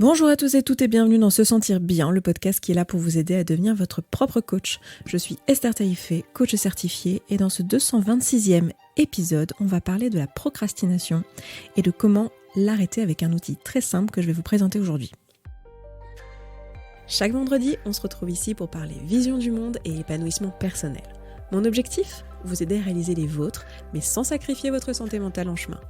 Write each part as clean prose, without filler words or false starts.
Bonjour à tous et toutes et bienvenue dans Se Sentir Bien, le podcast qui est là pour vous aider à devenir votre propre coach. Je suis Esther Taïfé, coach certifiée, et dans ce 226e épisode, on va parler de la procrastination et de comment l'arrêter avec un outil très simple que je vais vous présenter aujourd'hui. Chaque vendredi, on se retrouve ici pour parler vision du monde et épanouissement personnel. Mon objectif ? Vous aider à réaliser les vôtres, mais sans sacrifier votre santé mentale en chemin.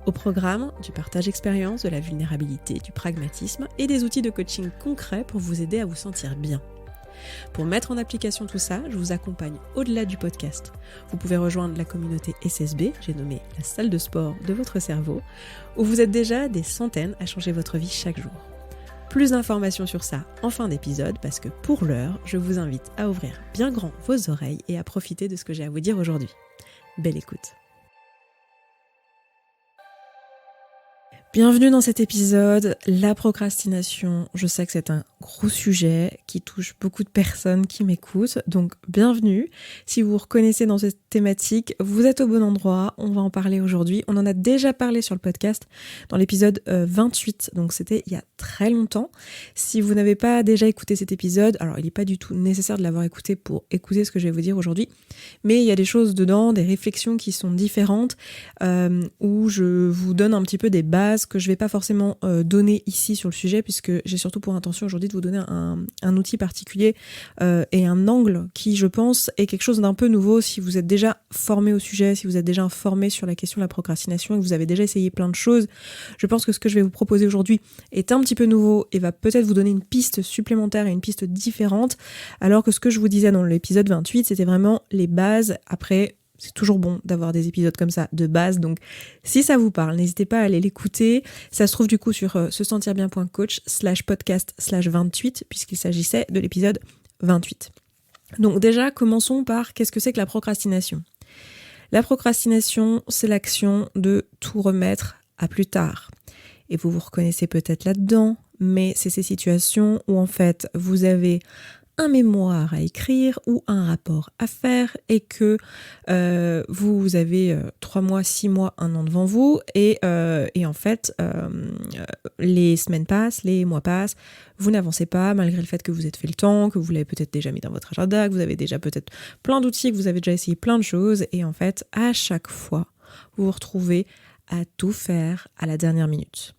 Au programme, du partage d'expérience, de la vulnérabilité, du pragmatisme et des outils de coaching concrets pour vous aider à vous sentir bien. Pour mettre en application tout ça, je vous accompagne au-delà du podcast. Vous pouvez rejoindre la communauté SSB, j'ai nommé la salle de sport de votre cerveau, où vous êtes déjà des centaines à changer votre vie chaque jour. Plus d'informations sur ça en fin d'épisode parce que pour l'heure, je vous invite à ouvrir bien grand vos oreilles et à profiter de ce que j'ai à vous dire aujourd'hui. Belle écoute. Bienvenue dans cet épisode, la procrastination. Je sais que c'est un gros sujet qui touche beaucoup de personnes qui m'écoutent, donc bienvenue. Si vous vous reconnaissez dans cette thématique, vous êtes au bon endroit, on va en parler aujourd'hui. On en a déjà parlé sur le podcast dans l'épisode 28, donc c'était il y a très longtemps. Si vous n'avez pas déjà écouté cet épisode, alors il n'est pas du tout nécessaire de l'avoir écouté pour écouter ce que je vais vous dire aujourd'hui, mais il y a des choses dedans, des réflexions qui sont différentes, où je vous donne un petit peu des bases que je ne vais pas forcément donner ici sur le sujet, puisque j'ai surtout pour intention aujourd'hui de vous donner un outil particulier et un angle qui, je pense, est quelque chose d'un peu nouveau si vous êtes déjà formé au sujet, si vous êtes déjà informé sur la question de la procrastination et que vous avez déjà essayé plein de choses. Je pense que ce que je vais vous proposer aujourd'hui est un petit peu nouveau et va peut-être vous donner une piste supplémentaire et une piste différente, alors que ce que je vous disais dans l'épisode 28, c'était vraiment les bases. Après, c'est toujours bon d'avoir des épisodes comme ça de base, donc si ça vous parle, n'hésitez pas à aller l'écouter. Ça se trouve du coup sur sesentirbien.coach/podcast/28 puisqu'il s'agissait de l'épisode 28. Donc déjà, commençons par qu'est-ce que c'est que la procrastination ? La procrastination, c'est l'action de tout remettre à plus tard. Et vous vous reconnaissez peut-être là-dedans, mais c'est ces situations où en fait vous avez un mémoire à écrire ou un rapport à faire et que vous avez 3 mois, 6 mois, 1 an devant vous et en fait les semaines passent, les mois passent, vous n'avancez pas malgré le fait que vous êtes fait le temps, que vous l'avez peut-être déjà mis dans votre agenda, que vous avez déjà peut-être plein d'outils, que vous avez déjà essayé plein de choses et en fait à chaque fois vous vous retrouvez à tout faire à la dernière minute.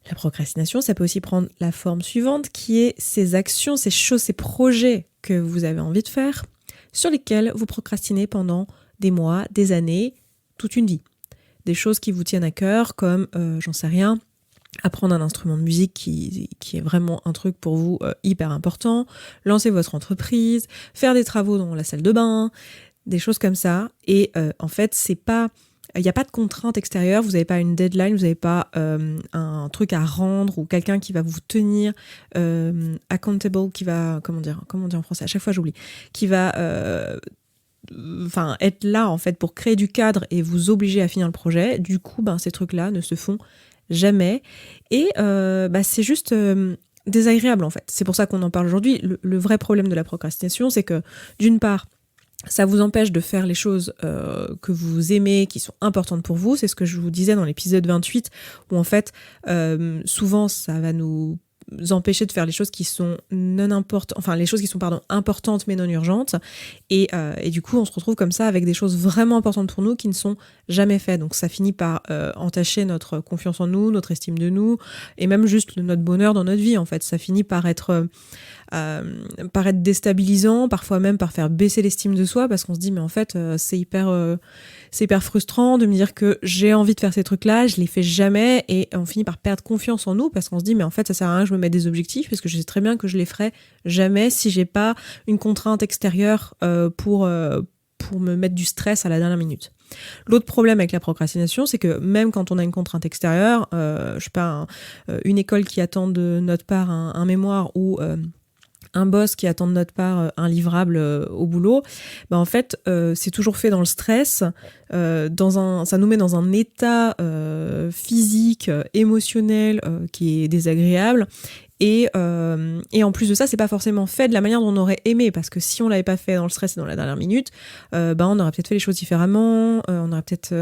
La procrastination, ça peut aussi prendre la forme suivante qui est ces actions, ces choses, ces projets que vous avez envie de faire sur lesquels vous procrastinez pendant des mois, des années, toute une vie. Des choses qui vous tiennent à cœur comme, j'en sais rien, apprendre un instrument de musique qui est vraiment un truc pour vous hyper important, lancer votre entreprise, faire des travaux dans la salle de bain, des choses comme ça. Et en fait, il n'y a pas de contrainte extérieure, vous n'avez pas une deadline, vous n'avez pas un truc à rendre ou quelqu'un qui va vous tenir accountable, qui va, comment dire en français, à chaque fois j'oublie, qui va être là en fait pour créer du cadre et vous obliger à finir le projet. Du coup, ces trucs-là ne se font jamais et c'est juste désagréable en fait. C'est pour ça qu'on en parle aujourd'hui. Le vrai problème de la procrastination, c'est que d'une part, ça vous empêche de faire les choses que vous aimez, qui sont importantes pour vous. C'est ce que je vous disais dans l'épisode 28, où en fait, souvent, ça va nous empêcher de faire les choses qui sont importantes mais non urgentes. Et du coup, on se retrouve comme ça avec des choses vraiment importantes pour nous qui ne sont jamais faites. Donc ça finit par entacher notre confiance en nous, notre estime de nous, et même juste notre bonheur dans notre vie. En fait, ça finit par être déstabilisant, parfois même par faire baisser l'estime de soi, parce qu'on se dit mais en fait c'est hyper frustrant de me dire que j'ai envie de faire ces trucs-là, je les fais jamais, et on finit par perdre confiance en nous parce qu'on se dit mais en fait ça sert à rien que je me mette des objectifs parce que je sais très bien que je les ferai jamais si j'ai pas une contrainte extérieure pour me mettre du stress à la dernière minute. L'autre problème avec la procrastination, c'est que même quand on a une contrainte extérieure, une école qui attend de notre part un mémoire ou un boss qui attend de notre part un livrable au boulot, en fait, c'est toujours fait dans le stress, ça nous met dans un état physique, émotionnel qui est désagréable. Et en plus de ça, c'est pas forcément fait de la manière dont on aurait aimé, parce que si on l'avait pas fait dans le stress et dans la dernière minute, on aurait peut-être fait les choses différemment, on aurait peut-être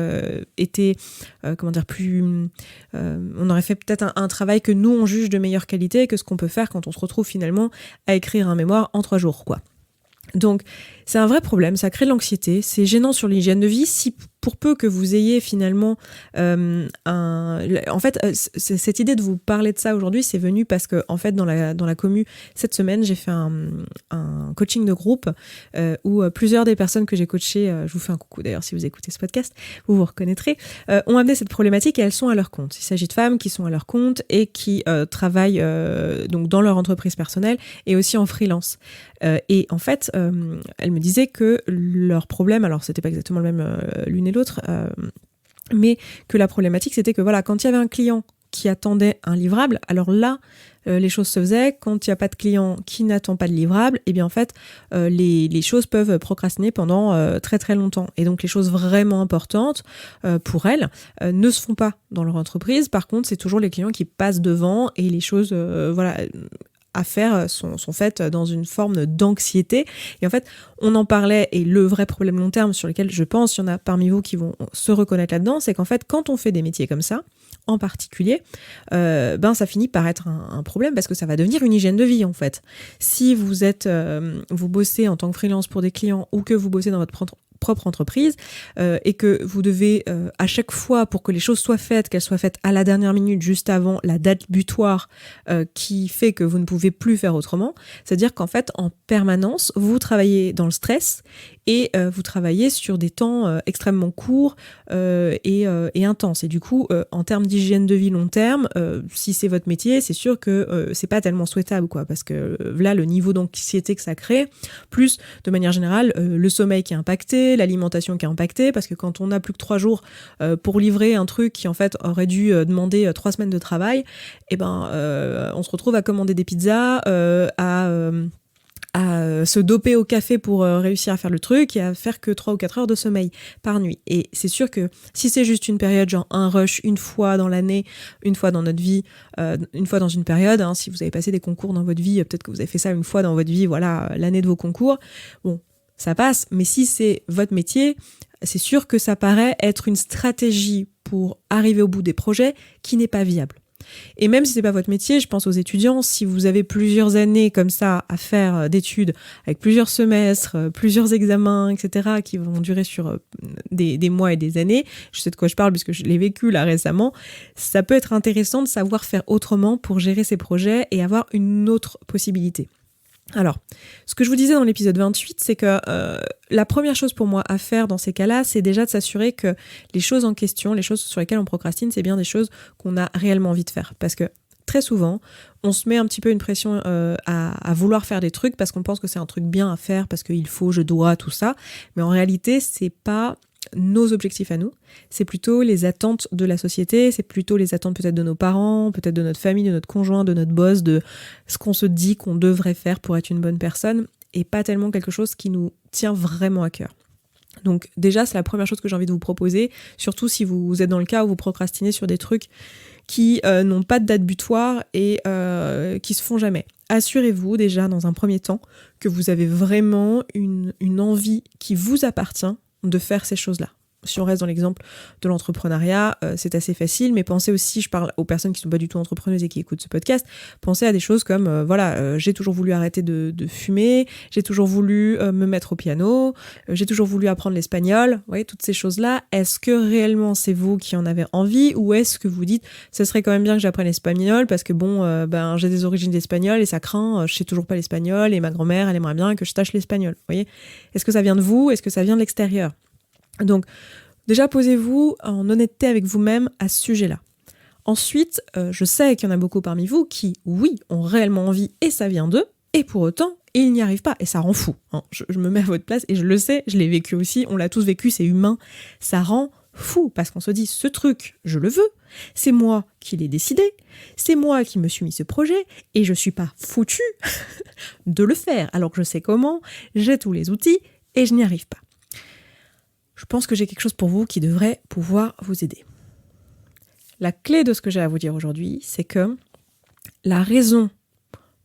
été, on aurait fait peut-être un travail que nous on juge de meilleure qualité que ce qu'on peut faire quand on se retrouve finalement à écrire un mémoire en 3 jours, quoi. Donc, c'est un vrai problème, ça crée de l'anxiété, c'est gênant sur l'hygiène de vie, si pour peu que vous ayez finalement cette idée de vous parler de ça aujourd'hui, c'est venu parce que, en fait, dans la commu, cette semaine, j'ai fait un coaching de groupe où plusieurs des personnes que j'ai coachées, je vous fais un coucou d'ailleurs si vous écoutez ce podcast, vous vous reconnaîtrez, ont amené cette problématique et elles sont à leur compte. Il s'agit de femmes qui sont à leur compte et qui travaillent donc dans leur entreprise personnelle et aussi en freelance. Et en fait, elles me disaient que leur problème, alors c'était pas exactement le même l'une et l'autre, mais que la problématique c'était que voilà, quand il y avait un client qui attendait un livrable, alors là, les choses se faisaient. Quand il n'y a pas de client qui n'attend pas de livrable, et bien en fait, les choses peuvent procrastiner pendant très très longtemps. Et donc les choses vraiment importantes pour elles ne se font pas dans leur entreprise. Par contre, c'est toujours les clients qui passent devant et les choses, à faire sont faites dans une forme d'anxiété. Et en fait, on en parlait, et le vrai problème long terme sur lequel je pense, il y en a parmi vous qui vont se reconnaître là-dedans, c'est qu'en fait, quand on fait des métiers comme ça, en particulier, ça finit par être un problème parce que ça va devenir une hygiène de vie, en fait. Si vous vous bossez en tant que freelance pour des clients ou que vous bossez dans votre propre entreprise et que vous devez à chaque fois, pour que les choses soient faites, qu'elles soient faites à la dernière minute, juste avant la date butoir qui fait que vous ne pouvez plus faire autrement, c'est-à-dire qu'en fait, en permanence, vous travaillez dans le stress et vous travaillez sur des temps extrêmement courts et intenses. Et du coup, en termes d'hygiène de vie long terme, si c'est votre métier, c'est sûr que c'est pas tellement souhaitable, quoi, parce que là, le niveau d'anxiété que ça crée, plus de manière générale, le sommeil qui est impacté, l'alimentation qui est impactée, parce que quand on n'a plus que 3 jours pour livrer un truc qui en fait aurait dû demander 3 semaines de travail, on se retrouve à commander des pizzas, à se doper au café pour réussir à faire le truc et à faire que 3 ou 4 heures de sommeil par nuit. Et c'est sûr que si c'est juste une période, genre un rush une fois dans l'année, une fois dans notre vie, une fois dans une période, hein, si vous avez passé des concours dans votre vie, peut-être que vous avez fait ça une fois dans votre vie, voilà, l'année de vos concours, bon, ça passe. Mais si c'est votre métier, c'est sûr que ça paraît être une stratégie pour arriver au bout des projets qui n'est pas viable. Et même si c'est pas votre métier, je pense aux étudiants, si vous avez plusieurs années comme ça à faire d'études, avec plusieurs semestres, plusieurs examens, etc., qui vont durer sur des mois et des années, je sais de quoi je parle puisque je l'ai vécu là récemment, ça peut être intéressant de savoir faire autrement pour gérer ces projets et avoir une autre possibilité. Alors, ce que je vous disais dans l'épisode 28, c'est que la première chose pour moi à faire dans ces cas-là, c'est déjà de s'assurer que les choses en question, les choses sur lesquelles on procrastine, c'est bien des choses qu'on a réellement envie de faire. Parce que très souvent, on se met un petit peu une pression à vouloir faire des trucs parce qu'on pense que c'est un truc bien à faire, parce qu'il faut, je dois, tout ça. Mais en réalité, c'est pas nos objectifs à nous, c'est plutôt les attentes de la société, c'est plutôt les attentes peut-être de nos parents, peut-être de notre famille, de notre conjoint, de notre boss, de ce qu'on se dit qu'on devrait faire pour être une bonne personne, et pas tellement quelque chose qui nous tient vraiment à cœur. Donc déjà, c'est la première chose que j'ai envie de vous proposer, surtout si vous êtes dans le cas où vous procrastinez sur des trucs qui n'ont pas de date butoir et qui se font jamais. Assurez-vous déjà dans un premier temps que vous avez vraiment une envie qui vous appartient de faire ces choses-là. Si on reste dans l'exemple de l'entrepreneuriat, c'est assez facile, mais pensez aussi, je parle aux personnes qui ne sont pas du tout entrepreneuses et qui écoutent ce podcast, pensez à des choses comme, j'ai toujours voulu arrêter de fumer, j'ai toujours voulu me mettre au piano, j'ai toujours voulu apprendre l'espagnol, vous voyez, toutes ces choses-là, est-ce que réellement c'est vous qui en avez envie, ou est-ce que vous dites, ce serait quand même bien que j'apprenne l'espagnol, parce que j'ai des origines d'espagnol et ça craint, je sais toujours pas l'espagnol, et ma grand-mère, elle aimerait bien que je tâche l'espagnol, vous voyez. Est-ce que ça vient de vous, est-ce que ça vient de l'extérieur ? Donc, déjà, posez-vous en honnêteté avec vous-même à ce sujet-là. Ensuite, je sais qu'il y en a beaucoup parmi vous qui, oui, ont réellement envie et ça vient d'eux, et pour autant, ils n'y arrivent pas, et ça rend fou. Hein. Je me mets à votre place, et je le sais, je l'ai vécu aussi, on l'a tous vécu, c'est humain. Ça rend fou, parce qu'on se dit, ce truc, je le veux, c'est moi qui l'ai décidé, c'est moi qui me suis mis ce projet, et je suis pas foutu de le faire, alors que je sais comment, j'ai tous les outils, et je n'y arrive pas. Je pense que j'ai quelque chose pour vous qui devrait pouvoir vous aider. La clé de ce que j'ai à vous dire aujourd'hui, c'est que la raison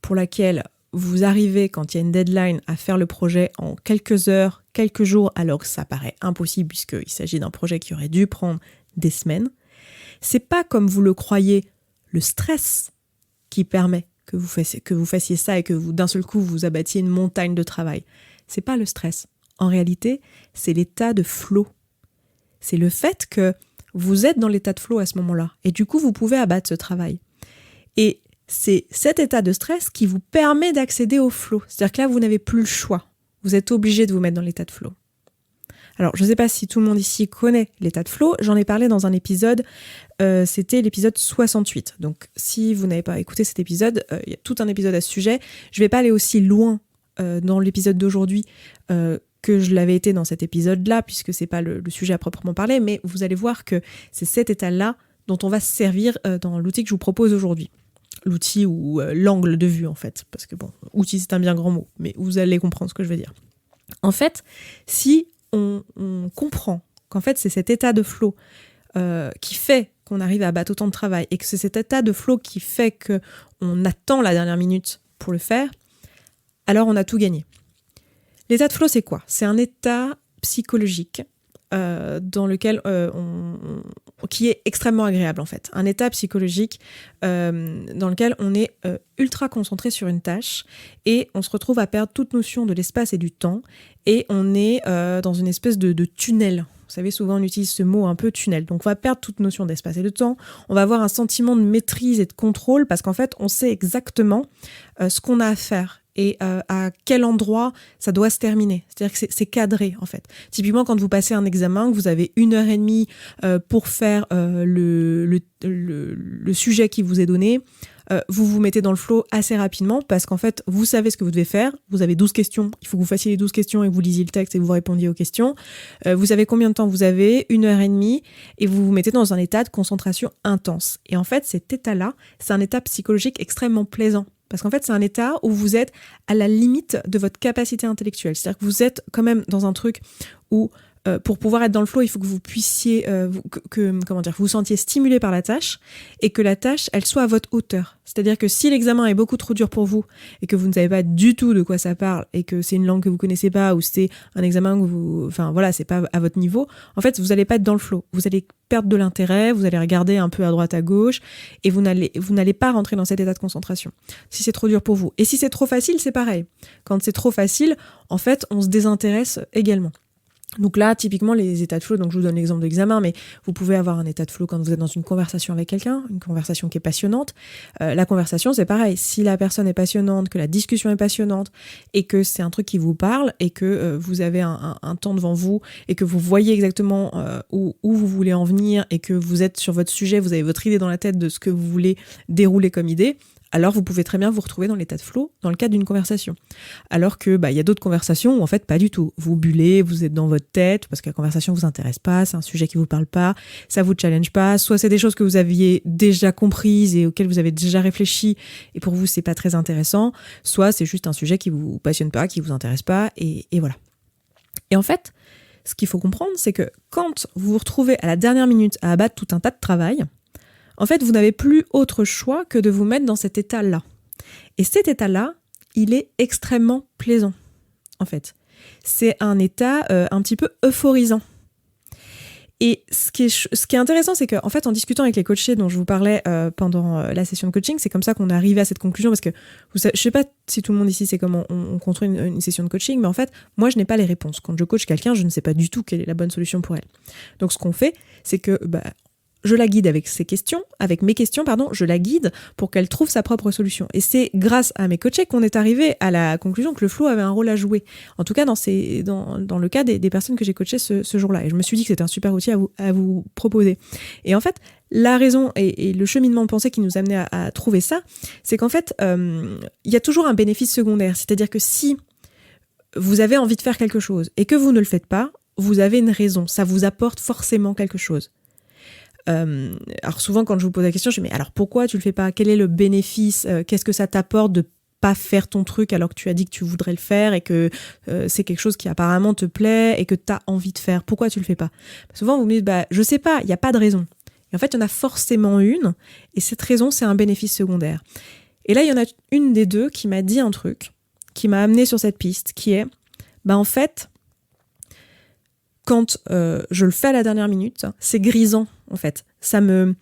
pour laquelle vous arrivez, quand il y a une deadline, à faire le projet en quelques heures, quelques jours, alors que ça paraît impossible puisqu'il s'agit d'un projet qui aurait dû prendre des semaines, c'est pas comme vous le croyez le stress qui permet que vous fassiez ça et que d'un seul coup vous abattiez une montagne de travail. C'est pas le stress. En réalité, c'est l'état de flow. C'est le fait que vous êtes dans l'état de flow à ce moment-là. Et du coup, vous pouvez abattre ce travail. Et c'est cet état de stress qui vous permet d'accéder au flow. C'est-à-dire que là, vous n'avez plus le choix. Vous êtes obligé de vous mettre dans l'état de flow. Alors, je ne sais pas si tout le monde ici connaît l'état de flow. J'en ai parlé dans un épisode, c'était l'épisode 68. Donc, si vous n'avez pas écouté cet épisode, il y a tout un épisode à ce sujet. Je ne vais pas aller aussi loin dans l'épisode d'aujourd'hui que je l'avais été dans cet épisode-là, puisque c'est pas le sujet à proprement parler, mais vous allez voir que c'est cet état-là dont on va se servir dans l'outil que je vous propose aujourd'hui. L'outil ou l'angle de vue, en fait. Parce que bon, outil, c'est un bien grand mot, mais vous allez comprendre ce que je veux dire. En fait, si on comprend qu'en fait, c'est cet état de flow qui fait qu'on arrive à abattre autant de travail et que c'est cet état de flow qui fait qu'on attend la dernière minute pour le faire, alors on a tout gagné. L'état de flow, c'est quoi ? C'est un état psychologique dans lequel qui est extrêmement agréable en fait. Un état psychologique dans lequel on est ultra concentré sur une tâche et on se retrouve à perdre toute notion de l'espace et du temps et on est dans une espèce de tunnel. Vous savez, souvent on utilise ce mot un peu tunnel. Donc on va perdre toute notion d'espace et de temps. On va avoir un sentiment de maîtrise et de contrôle parce qu'en fait on sait exactement ce qu'on a à faire. Et à quel endroit ça doit se terminer. C'est-à-dire que c'est cadré, en fait. Typiquement, quand vous passez un examen, que vous avez 1h30 pour faire le sujet qui vous est donné, vous vous mettez dans le flow assez rapidement parce qu'en fait, vous savez ce que vous devez faire. Vous avez 12 questions. Il faut que vous fassiez les 12 questions et que vous lisiez le texte et que vous répondiez aux questions. Vous savez combien de temps vous avez, 1h30, et vous vous mettez dans un état de concentration intense. Et en fait, cet état-là, c'est un état psychologique extrêmement plaisant. Parce qu'en fait, c'est un état où vous êtes à la limite de votre capacité intellectuelle. C'est-à-dire que vous êtes quand même dans un truc où, pour pouvoir être dans le flow, il faut que vous puissiez, vous sentiez stimulé par la tâche et que la tâche, elle soit à votre hauteur. C'est-à-dire que si l'examen est beaucoup trop dur pour vous et que vous ne savez pas du tout de quoi ça parle et que c'est une langue que vous connaissez pas ou c'est un examen que c'est pas à votre niveau, en fait, vous n'allez pas être dans le flow. Vous allez perdre de l'intérêt, vous allez regarder un peu à droite, à gauche et vous n'allez pas rentrer dans cet état de concentration. Si c'est trop dur pour vous. Et si c'est trop facile, c'est pareil. Quand c'est trop facile, en fait, on se désintéresse également. Donc là, typiquement, les états de flow, donc je vous donne l'exemple d'examen, mais vous pouvez avoir un état de flow quand vous êtes dans une conversation avec quelqu'un, une conversation qui est passionnante. La conversation, c'est pareil. Si la personne est passionnante, que la discussion est passionnante, et que c'est un truc qui vous parle, et que vous avez un temps devant vous, et que vous voyez exactement où vous voulez en venir, et que vous êtes sur votre sujet, vous avez votre idée dans la tête de ce que vous voulez dérouler comme idée, alors vous pouvez très bien vous retrouver dans l'état de flow dans le cadre d'une conversation. Alors que y a d'autres conversations où en fait pas du tout. Vous bullez, vous êtes dans votre tête parce que la conversation vous intéresse pas, c'est un sujet qui vous parle pas, ça vous challenge pas, soit c'est des choses que vous aviez déjà comprises et auxquelles vous avez déjà réfléchi et pour vous c'est pas très intéressant, soit c'est juste un sujet qui vous passionne pas, qui vous intéresse pas et voilà. Et en fait, ce qu'il faut comprendre, c'est que quand vous vous retrouvez à la dernière minute à abattre tout un tas de travail, en fait, vous n'avez plus autre choix que de vous mettre dans cet état-là. Et cet état-là, il est extrêmement plaisant, en fait. C'est un état un petit peu euphorisant. Et ce qui est intéressant, c'est qu'en fait, en discutant avec les coachés dont je vous parlais pendant la session de coaching, c'est comme ça qu'on est arrivé à cette conclusion, parce que je sais pas si tout le monde ici sait comment on construit une session de coaching, mais en fait, moi, je n'ai pas les réponses. Quand je coach quelqu'un, je ne sais pas du tout quelle est la bonne solution pour elle. Donc, ce qu'on fait, c'est que je la guide avec mes questions, je la guide pour qu'elle trouve sa propre solution. Et c'est grâce à mes coachés qu'on est arrivé à la conclusion que le flow avait un rôle à jouer. En tout cas, dans le cas des personnes que j'ai coachées ce jour-là. Et je me suis dit que c'était un super outil à vous proposer. Et en fait, la raison et le cheminement de pensée qui nous amenait à trouver ça, c'est qu'en fait, il y a toujours un bénéfice secondaire. C'est-à-dire que si vous avez envie de faire quelque chose et que vous ne le faites pas, vous avez une raison. Ça vous apporte forcément quelque chose. Alors souvent quand je vous pose la question, je dis mais alors pourquoi tu le fais pas ? Quel est le bénéfice ? Qu'est-ce que ça t'apporte de pas faire ton truc alors que tu as dit que tu voudrais le faire et que c'est quelque chose qui apparemment te plaît et que tu as envie de faire ? Pourquoi tu le fais pas ? Souvent vous me dites je sais pas, il n'y a pas de raison. Et en fait il y en a forcément une et cette raison c'est un bénéfice secondaire. Et là, il y en a une des deux qui m'a dit un truc, qui m'a amené sur cette piste, qui est, en fait, quand je le fais à la dernière minute, c'est grisant, en fait. Ça me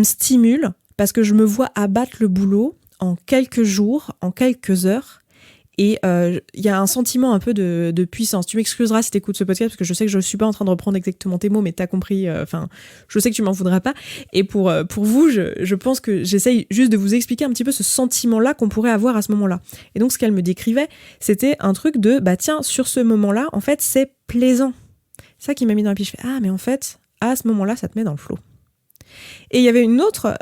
stimule parce que je me vois abattre le boulot en quelques jours, en quelques heures. Et y a un sentiment un peu de puissance. Tu m'excuseras si tu écoutes ce podcast parce que je sais que je ne suis pas en train de reprendre exactement tes mots, mais tu as compris. Je sais que tu m'en voudras pas. Et pour vous, je pense que j'essaye juste de vous expliquer un petit peu ce sentiment-là qu'on pourrait avoir à ce moment-là. Et donc, ce qu'elle me décrivait, c'était un truc de, tiens, sur ce moment-là, en fait, c'est plaisant. C'est ça qui m'a mis dans la piste. Je fais, mais en fait, à ce moment-là, ça te met dans le flow. Et il y avait une autre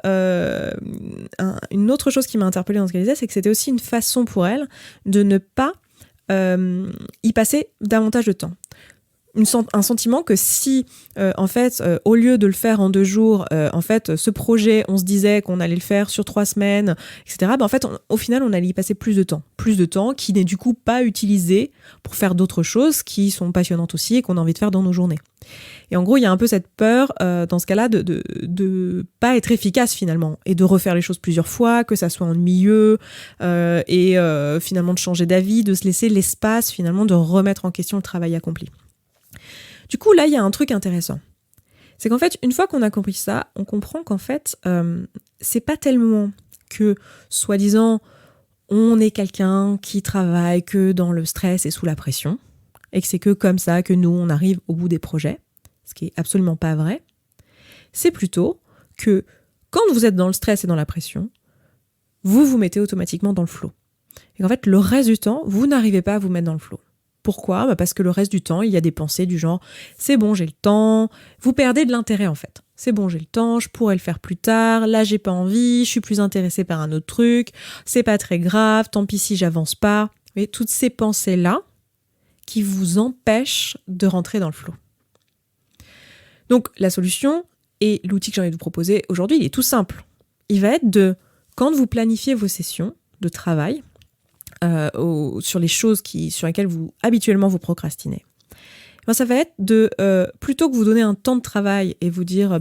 chose qui m'a interpellée dans ce qu'elle disait, c'est que c'était aussi une façon pour elle de ne pas y passer davantage de temps. Un sentiment que si, en fait, au lieu de le faire en 2 jours, en fait, ce projet, on se disait qu'on allait le faire sur 3 semaines, etc., en fait, au final, on allait y passer plus de temps qui n'est du coup pas utilisé pour faire d'autres choses qui sont passionnantes aussi et qu'on a envie de faire dans nos journées. Et en gros, il y a un peu cette peur, dans ce cas-là, de pas être efficace finalement, et de refaire les choses plusieurs fois, que ça soit ennuyeux, et finalement de changer d'avis, de se laisser l'espace finalement de remettre en question le travail accompli. Du coup, là, il y a un truc intéressant. C'est qu'en fait, une fois qu'on a compris ça, on comprend qu'en fait, c'est pas tellement que, soi-disant, on est quelqu'un qui travaille que dans le stress et sous la pression, et que c'est que comme ça que nous, on arrive au bout des projets, ce qui est absolument pas vrai. C'est plutôt que quand vous êtes dans le stress et dans la pression, vous vous mettez automatiquement dans le flow. Et qu'en fait, le reste du temps, vous n'arrivez pas à vous mettre dans le flow. Pourquoi ? Parce que le reste du temps, il y a des pensées du genre « c'est bon, j'ai le temps ». Vous perdez de l'intérêt en fait. « C'est bon, j'ai le temps, je pourrais le faire plus tard, là j'ai pas envie, je suis plus intéressée par un autre truc, c'est pas très grave, tant pis si j'avance pas ». Et toutes ces pensées-là qui vous empêchent de rentrer dans le flow. Donc la solution et l'outil que j'ai envie de vous proposer aujourd'hui, il est tout simple. Il va être quand vous planifiez vos sessions de travail, sur les choses sur lesquelles habituellement vous procrastinez, ça va être plutôt que vous donner un temps de travail et vous dire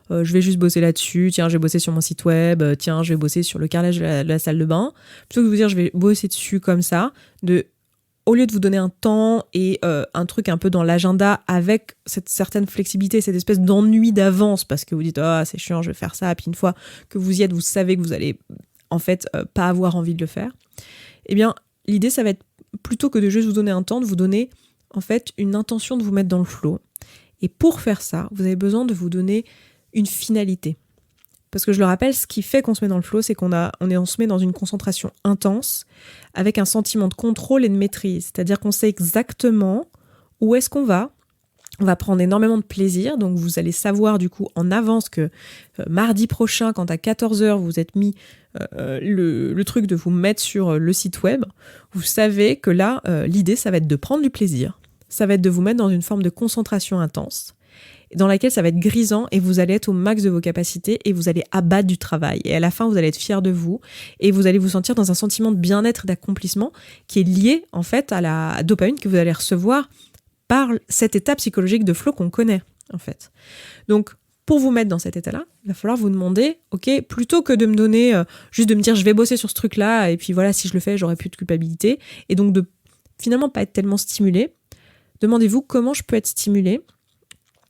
je vais juste bosser là-dessus, tiens je vais bosser sur mon site web, tiens je vais bosser sur le carrelage de la salle de bain, plutôt que de vous dire je vais bosser dessus comme ça, au lieu de vous donner un temps et un truc un peu dans l'agenda avec cette certaine flexibilité, cette espèce d'ennui d'avance parce que vous dites c'est chiant, je vais faire ça, puis une fois que vous y êtes, vous savez que vous allez en fait pas avoir envie de le faire. Eh bien, l'idée, ça va être plutôt que de juste vous donner un temps, de vous donner en fait une intention de vous mettre dans le flow. Et pour faire ça, vous avez besoin de vous donner une finalité. Parce que je le rappelle, ce qui fait qu'on se met dans le flow, c'est qu'on se met dans une concentration intense avec un sentiment de contrôle et de maîtrise. C'est-à-dire qu'on sait exactement où est-ce qu'on va. On va prendre énormément de plaisir. Donc, vous allez savoir du coup en avance que mardi prochain, quand à 14h, vous êtes mis le truc de vous mettre sur le site web, vous savez que là, l'idée, ça va être de prendre du plaisir. Ça va être de vous mettre dans une forme de concentration intense, dans laquelle ça va être grisant et vous allez être au max de vos capacités et vous allez abattre du travail. Et à la fin, vous allez être fier de vous et vous allez vous sentir dans un sentiment de bien-être, d'accomplissement qui est lié en fait à la dopamine que vous allez recevoir par cet état psychologique de flow qu'on connaît en fait. Donc, pour vous mettre dans cet état-là, il va falloir vous demander, ok, plutôt que de me donner, juste de me dire je vais bosser sur ce truc-là et puis voilà, si je le fais, j'aurai plus de culpabilité et donc de finalement pas être tellement stimulé, demandez-vous comment je peux être stimulé.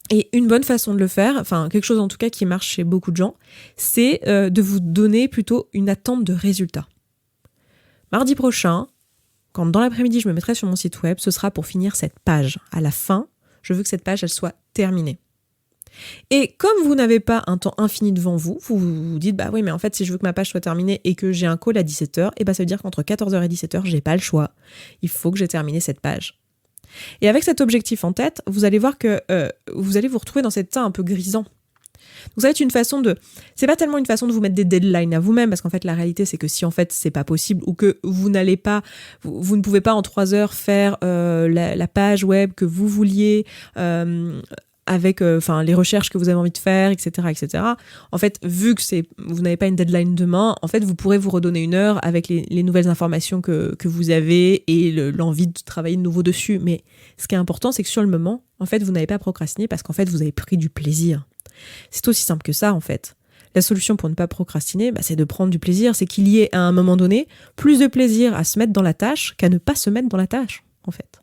Et une bonne façon de le faire, enfin quelque chose en tout cas qui marche chez beaucoup de gens, c'est de vous donner plutôt une attente de résultat. Mardi prochain, quand dans l'après-midi je me mettrai sur mon site web, ce sera pour finir cette page. À la fin, je veux que cette page elle soit terminée. Et comme vous n'avez pas un temps infini devant vous, vous vous dites bah oui mais en fait si je veux que ma page soit terminée et que j'ai un call à 17h, et ça veut dire qu'entre 14h et 17h, j'ai pas le choix. Il faut que j'ai terminé cette page. Et avec cet objectif en tête, vous allez voir que vous allez vous retrouver dans cet état un peu grisant. Donc ça va être c'est pas tellement une façon de vous mettre des deadlines à vous-même, parce qu'en fait la réalité c'est que si en fait c'est pas possible ou que vous ne pouvez pas en 3 heures faire la page web que vous vouliez avec les recherches que vous avez envie de faire, etc., etc. En fait, vu que vous n'avez pas une deadline demain, en fait, vous pourrez vous redonner une heure avec les nouvelles informations que vous avez et l'envie de travailler de nouveau dessus. Mais ce qui est important, c'est que sur le moment, en fait, vous n'avez pas procrastiné parce qu'en fait, vous avez pris du plaisir. C'est aussi simple que ça, en fait. La solution pour ne pas procrastiner, c'est de prendre du plaisir. C'est qu'il y ait à un moment donné plus de plaisir à se mettre dans la tâche qu'à ne pas se mettre dans la tâche, en fait.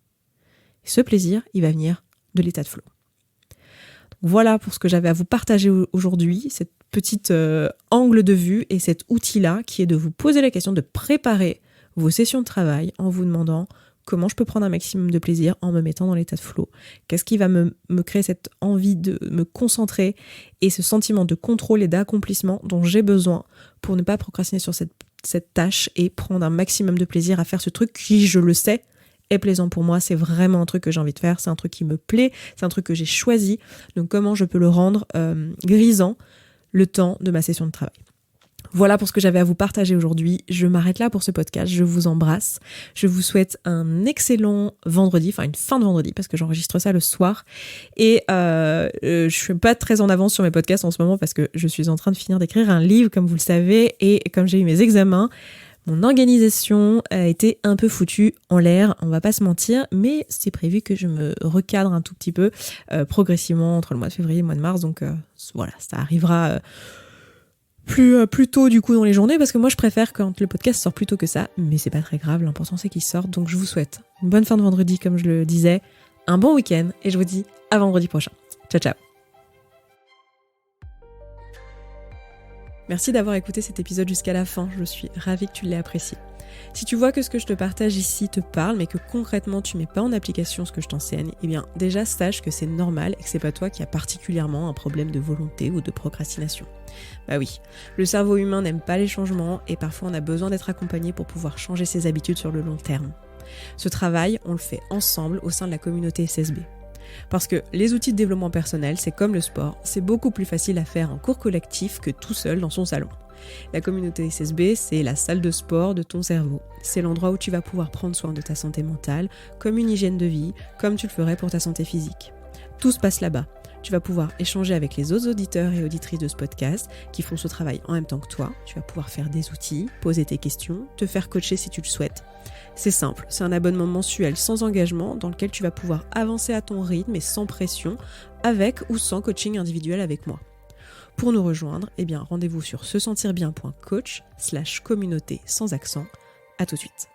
Et ce plaisir, il va venir de l'état de flow. Donc voilà pour ce que j'avais à vous partager aujourd'hui, cette petite angle de vue et cet outil-là qui est de vous poser la question de préparer vos sessions de travail en vous demandant comment je peux prendre un maximum de plaisir en me mettant dans l'état de flow. Qu'est-ce qui va me créer cette envie de me concentrer et ce sentiment de contrôle et d'accomplissement dont j'ai besoin pour ne pas procrastiner sur cette tâche et prendre un maximum de plaisir à faire ce truc qui, je le sais, est plaisant pour moi. C'est vraiment un truc que j'ai envie de faire, c'est un truc qui me plaît, c'est un truc que j'ai choisi. Donc comment je peux le rendre grisant le temps de ma session de travail. Voilà pour ce que j'avais à vous partager aujourd'hui. Je m'arrête là pour ce podcast. Je vous embrasse. Je vous souhaite un excellent vendredi, enfin une fin de vendredi parce que j'enregistre ça le soir. Et je suis pas très en avance sur mes podcasts en ce moment parce que je suis en train de finir d'écrire un livre, comme vous le savez. Et comme j'ai eu mes examens, mon organisation a été un peu foutue en l'air, on va pas se mentir, mais c'est prévu que je me recadre un tout petit peu progressivement entre le mois de février et le mois de mars. Donc voilà, ça arrivera plus tôt du coup dans les journées parce que moi je préfère quand le podcast sort plus tôt que ça, mais c'est pas très grave, l'important c'est qu'il sorte. Donc je vous souhaite une bonne fin de vendredi comme je le disais, un bon week-end et je vous dis à vendredi prochain. Ciao ciao. Merci d'avoir écouté cet épisode jusqu'à la fin, je suis ravie que tu l'aies apprécié. Si tu vois que ce que je te partage ici te parle, mais que concrètement tu mets pas en application ce que je t'enseigne, eh bien déjà sache que c'est normal et que c'est pas toi qui as particulièrement un problème de volonté ou de procrastination. Bah oui, le cerveau humain n'aime pas les changements et parfois on a besoin d'être accompagné pour pouvoir changer ses habitudes sur le long terme. Ce travail, on le fait ensemble au sein de la communauté SSB. Parce que les outils de développement personnel, c'est comme le sport, c'est beaucoup plus facile à faire en cours collectif que tout seul dans son salon. La communauté SSB, c'est la salle de sport de ton cerveau. C'est l'endroit où tu vas pouvoir prendre soin de ta santé mentale, comme une hygiène de vie, comme tu le ferais pour ta santé physique. Tout se passe là-bas. Tu vas pouvoir échanger avec les autres auditeurs et auditrices de ce podcast qui font ce travail en même temps que toi. Tu vas pouvoir faire des outils, poser tes questions, te faire coacher si tu le souhaites. C'est simple, c'est un abonnement mensuel sans engagement dans lequel tu vas pouvoir avancer à ton rythme et sans pression, avec ou sans coaching individuel avec moi. Pour nous rejoindre, rendez-vous sur sesentirbien.coach/communauté sans accent. À tout de suite.